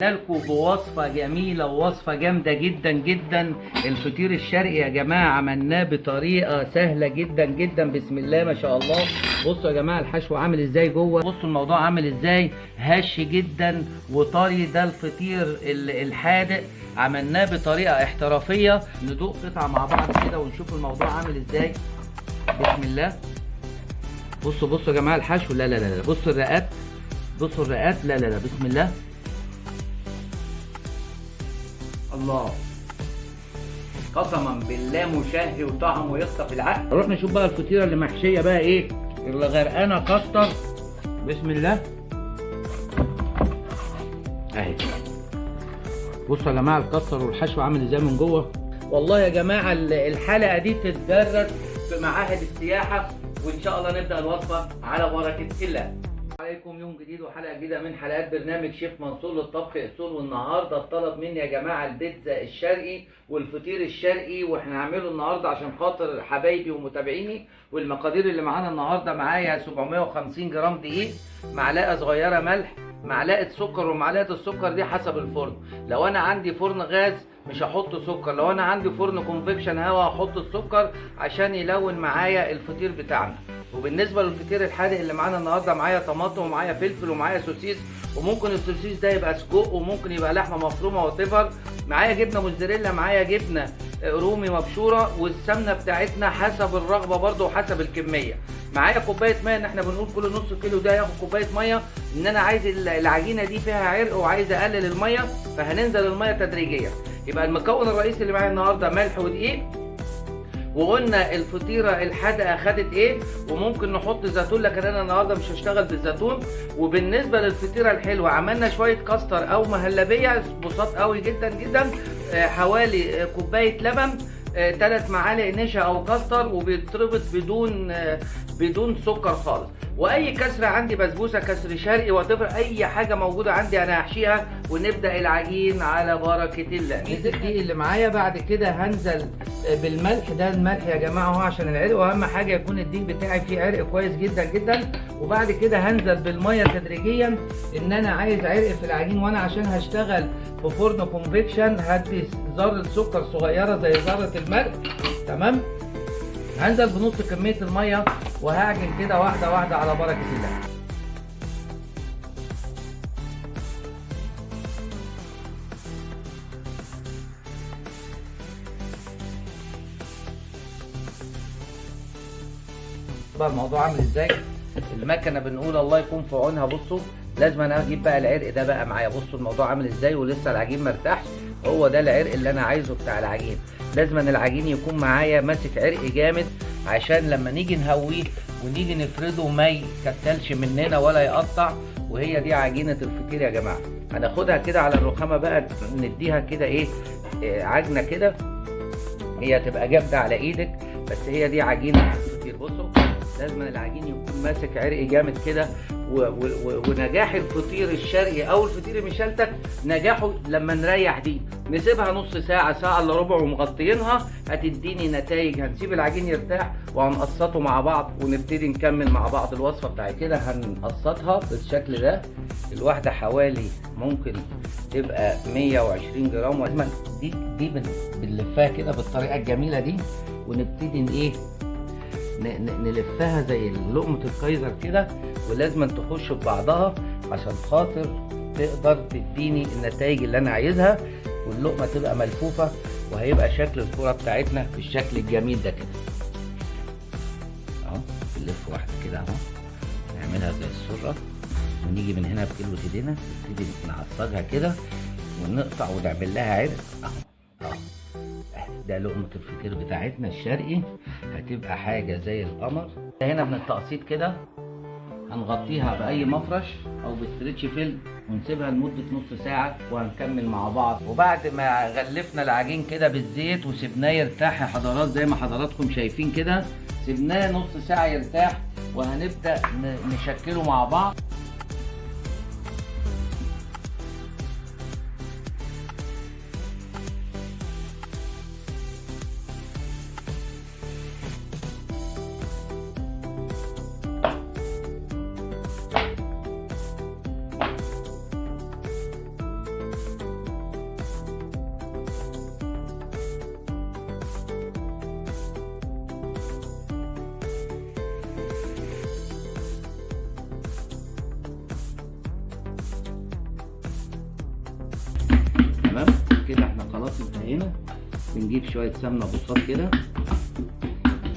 لكم بوصفة جميلة ووصفة جامدة جدا جدا. الفطير الشرقي يا جماعة عملناه بطريقة سهلة جدا جدا، بسم الله ما شاء الله. بصوا يا جماعة الحشو عامل ازاي جوه، بصوا الموضوع عامل ازاي، هش جدا وطري. ده الفطير الحادق عملناه بطريقة احترافية. ندوق قطعة مع بعض كده ونشوف الموضوع عامل ازاي. بسم الله. بصوا يا جماعة الحشو، لا لا لا، بصوا الرقات، بصوا الرقات، لا لا لا، بسم الله. الله، قسما بالله مشهي وطعمه يخطف العقل. نروح نشوف بقى الفطيره اللي محشيه بقى ايه، اللي غرقانه كاستر. بسم الله اهي. بصوا يا جماعه الكاستر والحشو عامل ازاي من جوه. والله يا جماعه الحلقه دي تتدرس في معاهد السياحه، وان شاء الله نبدا الوصفه على بركه الله. عليكم يوم جديد وحلقه جديده من حلقات برنامج شيف منصور للطبخ اصول. والنهارده الطلب مني يا جماعه البيتزا الشرقي والفطير الشرقي، واحنا هنعمله النهارده عشان خاطر حبايبي ومتابعيني. والمقادير اللي معانا النهارده، معايا 750 جرام دقيق، معلقه صغيره ملح، معلقه سكر. ومعلقه السكر دي حسب الفرن. لو انا عندي فرن غاز مش هحط سكر، لو انا عندي فرن كونفكشن هوا هحط السكر عشان يلون معايا الفطير بتاعنا. وبالنسبه للفطير الحادق اللي معانا النهارده، معايا طماطم ومعايا فلفل ومعايا سوسيس، وممكن السوسيس ده يبقى سجق وممكن يبقى لحمه مفرومه وطفر. معايا جبنه موتزاريلا، معايا جبنه رومي مبشوره، والسمنه بتاعتنا حسب الرغبه برده وحسب الكميه. معايا كوبايه ميه، ان احنا بنقول كل نص كيلو ده ياخد كوبايه ميه، ان انا عايز العجينه دي فيها عرق وعايز اقلل الميه، فهننزل الميه تدريجيا. يبقى المكون الرئيسي اللي معايا النهارده ملح ودقيق. وقلنا الفطيره الحادقه خدت ايه، وممكن نحط زيتون، لكن انا النهارده مش هشتغل بالزيتون. وبالنسبه للفطيره الحلوه عملنا شويه كاستر او مهلبيه بساط قوي جدا جدا. حوالي كوبايه لبن، 3 معالق نشا او كاستر، وبيتربط بدون سكر خالص. واي كسره عندي، بسبوسه، كسر شرقي، وتفر اي حاجه موجوده عندي انا هحشيها. ونبدا العجين على بركه الله. نزل دي اللي معايا. بعد كده هنزل بالملح. ده الملح يا جماعه هو عشان العرق، واهم حاجه يكون الدقيق بتاعي فيه عرق كويس جدا جدا. وبعد كده هنزل بالميه تدريجيا، ان انا عايز عرق في العجين، وانا عشان هشتغل في فرن كونفكشن هدي ذره سكر صغيره زي ذره الملح. تمام. هنزل بنص كميه الميه وهعجن كده واحده واحده على بركه الله. بقى الموضوع عامل ازاي. المكنه بنقول الله يكون في عونها. بصوا لازم انا اجيب بقى العرق ده بقى معايا. بصوا الموضوع عامل ازاي، ولسه العجين مرتاحش. هو ده العرق اللي انا عايزه بتاع العجين. لازم ان العجين يكون معايا ماسك عرق جامد، عشان لما نيجي نهويه ونيجي نفرده ما يكتلش مننا ولا يقطع. وهي دي عجينه الفطير يا جماعه. هناخدها كده على الرخامه بقى، نديها كده ايه، عجنه كده. هي تبقى جامده على ايدك، بس هي دي عجينه الفطير. بصوا لازم العجين يكون ماسك عرق جامد كده. ونجاح الفطير الشرقي او الفطير المشلتت نجاحه لما نريح دي، نسيبها نص ساعه، ساعه الا ربع، ومغطينها هتديني نتائج. هنسيب العجين يرتاح وهنقسطه مع بعض، ونبتدي نكمل مع بعض الوصفه بتاعت كده. هنقسطها بالشكل ده. الواحده حوالي ممكن تبقى 120 جرام. دي بنلفها كده بالطريقه الجميله دي، ونبتدي ايه، نلفها زي لقمة الكايزر كده. ولازم تخش في بعضها عشان خاطر تقدر تديني النتائج اللي انا عايزها، واللقمة تبقى ملفوفة، وهيبقى شكل الكرة بتاعتنا بالشكل الجميل ده كده. اهو نلف واحدة كده اهو، نعملها زي السرة، ونيجي من هنا بكلوة ايدينا نبتدي نعصجها كده، ونقطع ونعمل لها عرق اهو. ده لقمة الفطير بتاعتنا الشرقي، هتبقى حاجة زي القمر. هنا من التقسيط كده هنغطيها بأي مفرش أو بستريتش فيلم، ونسيبها لمدة نص ساعة، وهنكمل مع بعض. وبعد ما غلفنا العجين كده بالزيت وسيبناه يرتاح يا حضرات، زي ما حضراتكم شايفين كده، سيبناه نص ساعة يرتاح، وهنبدأ نشكله مع بعض. خلاص انتهينا. بنجيب شويه سمنه بساط كده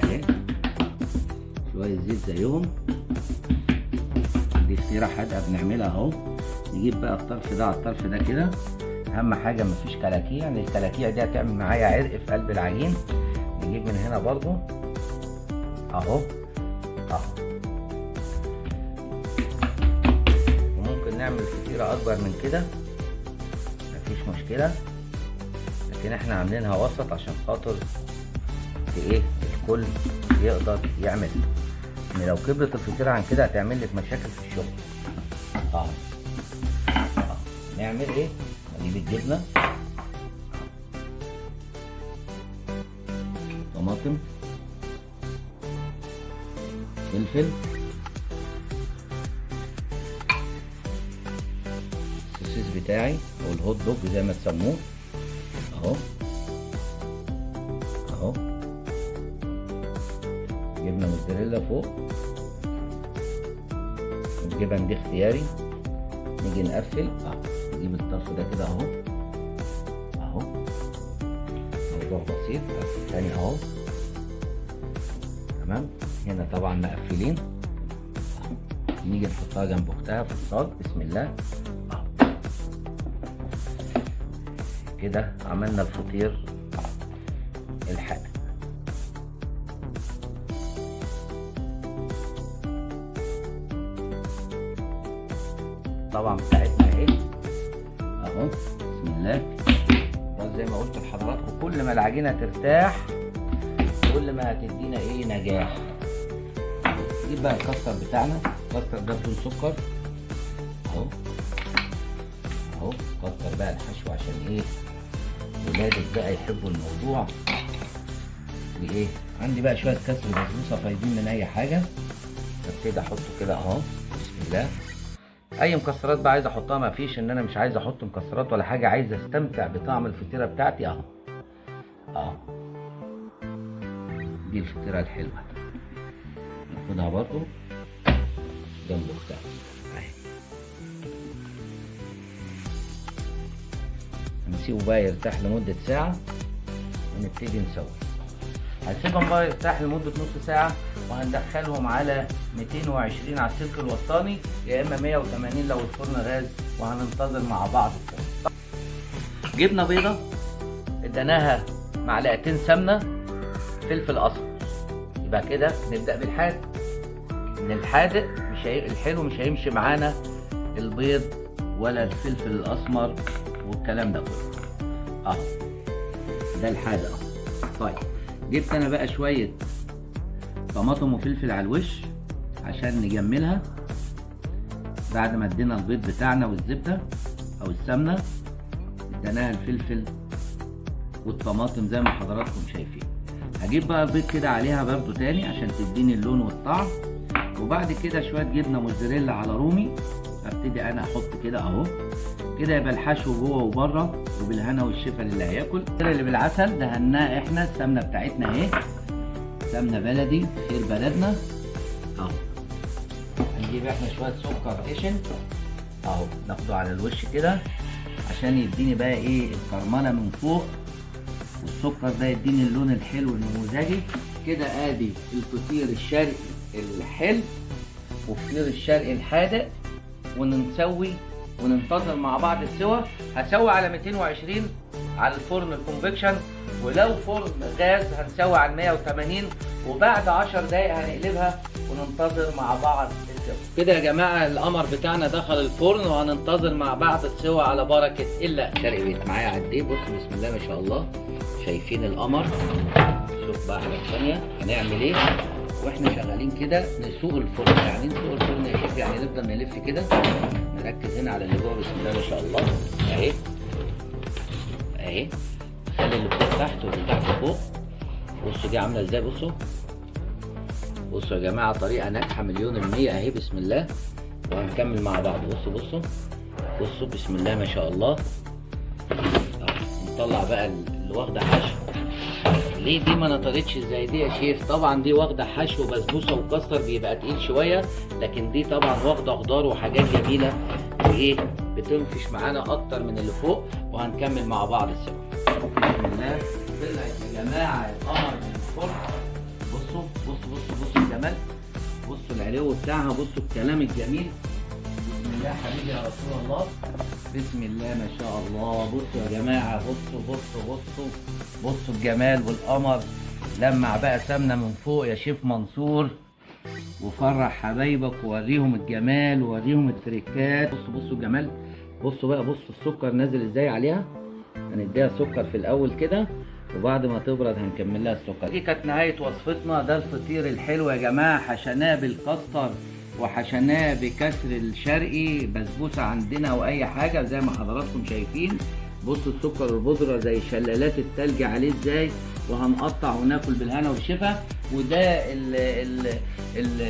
اهي، شويه زيت زيهم، دي فطيره حادقه بنعملها اهو. نجيب بقى الطرف ده على الطرف ده كده، اهم حاجه مفيش كلاكيع، يعني الكلاكيع دي هتعمل معايا عرق في قلب العجين. نجيب من هنا برضو اهو اهو. وممكن نعمل فطيره اكبر من كده مفيش مشكله، لكن احنا عاملينها وسط عشان خاطر ايه الكل يقدر يعملها. ان لو كبرت الفطيره عن كده هتعمل لك مشاكل في الشغل. نعمل ايه؟ نجيب الجبنه، طماطم، فلفل، السوسيس بتاعي او الهوت دوج زي ما تسموه اهو اهو، جبنه موتزاريلا فوق، الجبن دي اختياري. نيجي نقفل نجيب الطرف ده كده اهو اهو، موضوع بسيط. قفل تاني اهو تمام. هنا طبعا مقفلين، نيجي نحطها جنب اختها في الصاج. بسم الله اهو كده عملنا الفطير الحادق. طبعا بتاعتنا اهي اهو. بسم الله. زي ما قلت لحضراتكم كل ما العجينه ترتاح كل ما هتدينا ايه نجاح. نجيب بقى الكاستر بتاعنا، الكاستر ده بدون سكر اهو اهو. كتر بقى الحشو عشان ايه ولادك بقى يحبوا الموضوع. وايه عندي بقى شويه كسر بسبوسه فايدين من اي حاجه، ابتدي احطه كده اهو. بسم الله. اي مكسرات بقى عايز احطها، ما فيش ان انا مش عايز احط مكسرات ولا حاجه، عايز استمتع بطعم الفطيره بتاعتي اهو اهو. دي الفطيره الحلوه ناخدها برضو جنب اختها اهي. هنسيبه بقى يرتاح لمده ساعه ونبتدي نسوي. هنسيبهم بقى يرتاح لمده نص ساعه وهندخلهم على 220 على السلك الوسطاني يا اما 180 لو الفرن غاز، وهننتظر مع بعض الفرن. جبنه بيضه اديناها معلقتين سمنه، فلفل اسمر. يبقى كده نبدا بالحادق. ان الحادق مش الحلو مش هيمشي معانا البيض ولا الفلفل الاسمر والكلام ده كله اهو. ده الحادق اهو. طيب جبت انا بقى شويه طماطم وفلفل على الوش عشان نجملها بعد ما ادينا البيض بتاعنا والزبده او السمنه، اديناها الفلفل والطماطم زي ما حضراتكم شايفين. هجيب بقى البيض كده عليها برده تاني عشان تديني اللون والطعم، وبعد كده شويه جبنه موتزاريلا على رومي. ابتدي انا احط كده اهو كده، يبقى الحشو جوه وبره، وبالهنا والشفا للي هياكل. اللي بالعسل دهناه احنا السمنه بتاعتنا اهي، سمنه بلدي خير بلدنا اهو. هنجيب احنا شويه سكر خشن اهو ناخده على الوش كده عشان يديني بقى ايه الكرمله من فوق، والسكر ده يديني اللون الحلو النموذجي كده. ادي الفطير الشرقي الحلو وفطير الشرقي الحادق، ونسوي وننتظر مع بعض السوا. هسوي على 220 على الفرن الكونفكشن، ولو فرن غاز هنسوي على 180، وبعد 10 دقايق هنقلبها وننتظر مع بعض السوا. كده يا جماعه القمر بتاعنا دخل الفرن وهننتظر مع بعض السوا على بركه الله. شرقي بيت معايا عديه، بص بسم الله ما شاء الله، شايفين القمر. شوف بقى حاجه ثانيه هنعمل ايه واحنا شغالين كده. نسوق الفرن، يعني نسوق الفرن يا شيخ، يعني نفضل نلف كده، نركز هنا على اللي جوه. بسم الله ما شاء الله اهي اهي. خلي اللي فوق تحت واللي تحت فوق. بصوا دي عامله ازاي، بصوا بصوا يا جماعه، طريقه ناجحه 100% اهي. بسم الله. وهنكمل مع بعض. بصوا بصوا بصوا بسم الله ما شاء الله. نطلع بقى اللي واخده حشو. ليه دي ما نطرتش زي دي يا شيف؟ طبعا دي واخده حشو بسبوسه وكاستر بيبقى تقيل شويه، لكن دي طبعا واخده خضار وحاجات جميله وايه بتنفش معانا اكتر من اللي فوق. وهنكمل مع بعض السوا. بسم الله. طلعت يا جماعه القمر من الفرن. بصوا بصوا بصوا بصوا الجمال، بصوا العلو بتاعها، بصوا الكلام الجميل. بسم الله حبيبي يا رسول الله، بسم الله ما شاء الله. بصوا يا جماعه، بصوا بصوا بصوا بصوا الجمال والقمر. لمع بقى سمنه من فوق يا شيف منصور، وفرح حبايبك ووريهم الجمال ووريهم التريكات. بصوا بصوا الجمال، بصوا بقى، بصوا السكر نازل ازاي عليها. هنديها سكر في الاول كده، وبعد ما تبرد هنكمل لها السكر. دي كانت نهايه وصفتنا. ده الفطير الحلو يا جماعه، حشناه بالكاستر وحشناه بكسر الشرقي، بسبوسه عندنا او اي حاجه زي ما حضراتكم شايفين. بصوا السكر البودره زي شلالات التلج عليه ازاي، وهنقطع وناكل بالهنا والشفا. وده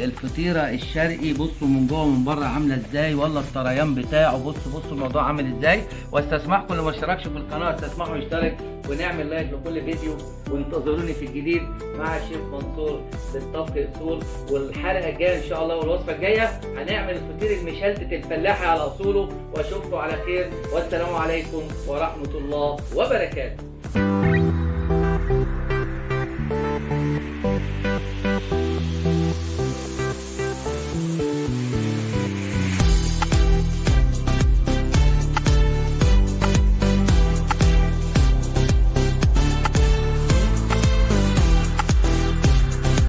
الفطيره الشرقي، بصوا من جوه ومن بره عامله ازاي، ولا الطريان بتاعه. بصوا بصوا الموضوع عامل ازاي. واستسمحكم اللي ما اشتركش في القناه استسمحوا يشترك ونعمل لايك لكل فيديو، وانتظروني في الجديد مع الشيف منصور بالطبخ الاصول. والحلقه الجايه ان شاء الله والوصفه الجايه هنعمل الفطير المشلتت الفلاحي على اصوله. واشوفكم على خير، والسلام عليكم ورحمه الله وبركاته.